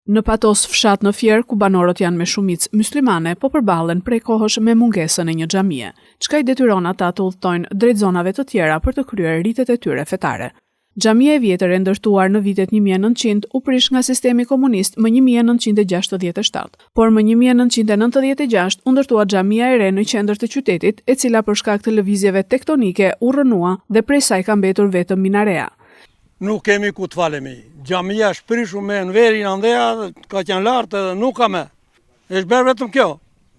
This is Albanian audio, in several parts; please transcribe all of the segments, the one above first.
Në Patos, fshat në Fier, ku banorët janë me shumicë myslimane, po përballen prej kohësh me mungesën e një xhamie, çka i detyron ata të udhtojnë drejt zonave të tjera për të kryer ritet e tyre fetare. Xhamia e vjetër e ndërtuar në vitet 1900 u prish nga sistemi komunist më 1967, por më 1996 u ndërtua xhamia e re në qendër të qytetit, e cila për shkak të lëvizjeve tektonike u rënua dhe prej saj ka mbetur vetëm minarea. Nuk kemi ku të falemi. Xhamia shprishu me në veri në ndeja, ka qenë lartë edhe nuk ka me. Është bërë vetëm kjo.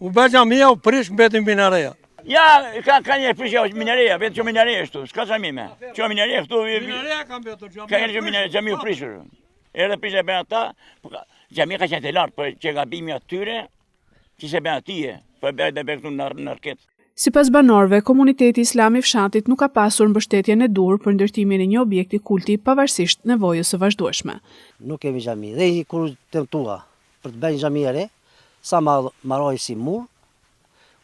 U bërë xhamia, u prish mbetin minareja. Ja, ka një prish minareja, vetë që minareja shtu, s'ka xhamime. Që minareja këtu... Minareja ka mbetur xhamia. Ka një minareja, xhamia u prishur. Edhe prish e bërë ata, xhamia ka qenë të lartë, për që gabimi atyre, që se bërë atije, për bërë dhe bërë këtu në arket. Sipas banorëve, komuniteti islam i fshatit nuk ka pasur mbështetjen e duhur për ndërtimin e një objekti kulti pavarësisht nevojës së vazhdueshme. Nuk kemi xhami. Dhe kur tentua për të bërë një xhami e re, sa marroi si mur,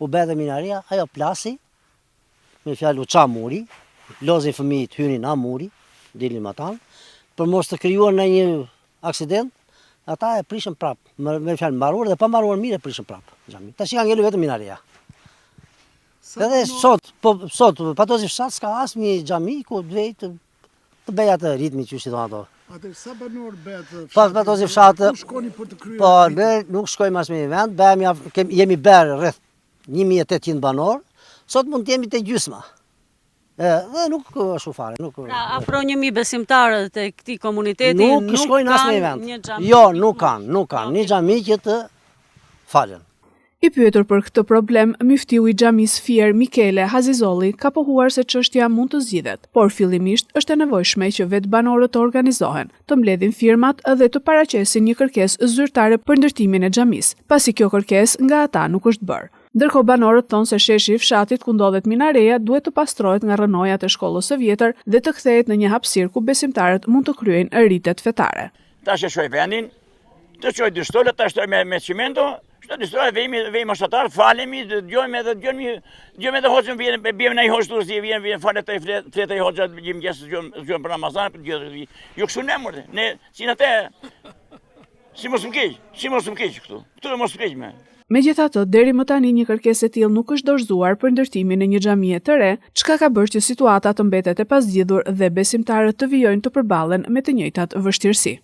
u bë dhe minaria, ajo plasi, me fjalë u ça muri, lozin fëmijët hynin na muri, dilin atan, për mos të krijuar në një aksident, ata e prishën prap, me fjalë mbaruar dhe pa mbaruar mirë e prishën prap xhamin. Tash ka ngelur vetëm minaria. Edhe sot Patosi fshat s'ka asnjë xhami ku drejt të bëj atë ritmi që si thon ato. Atë sa banor bëhet? Patosi fshat. Shkoni për të kryer. Po, ne nuk shkojmë as në vend, jemi bërë rreth 1800 banor, sot mund të jemi te gjysma. Dhe nuk ashtu fare, nuk. Pra, afro 1000 besimtarë të këtij komuniteti nuk shkojnë as në vend. Jo, nuk kanë një xhami që të falen. I pyetur për këtë problem, muftiu i xhamisë Fier, Mikele Hazizolli, ka pohuar se çështja mund të zgjidhet, por fillimisht është e nevojshme që vetë banorët të organizohen, të mbledhin firmat dhe të paraqesin një kërkesë zyrtare për ndërtimin e xhamisë, pasi kjo kërkesë nga ata nuk është bërë. Ndërkohë banorët thonë se sheshi i fshatit ku ndodhet minareja duhet të pastrohet nga rrënojat e shkollës së vjetër dhe të kthehet në një hapësirë ku besimtarët mund të kryejnë ritet fetare. Tash e shoj vendin, të çoj dy shtole, ta shtoj me cimento. Të distrojë vejmë ashtatar, falemi, dëgjojmë edhe hoqëm vjen, bjem në i hoqë të rësi, vjen falet të i fleta i hoqët, gjim gjesë, dëgjojmë për Ramazan, jo kështu ne mërë, ne, si në te, si mos më keq këtu, këtu e mos më keq me. Megjithatë, deri më tani një kërkesë e tillë nuk është dorëzuar për ndërtimin e një xhamie të re, çka ka bërë që situata të mbetet e pazgjidhur dhe besimtarët të vijojnë të përballen me të njëjtat vështirësi.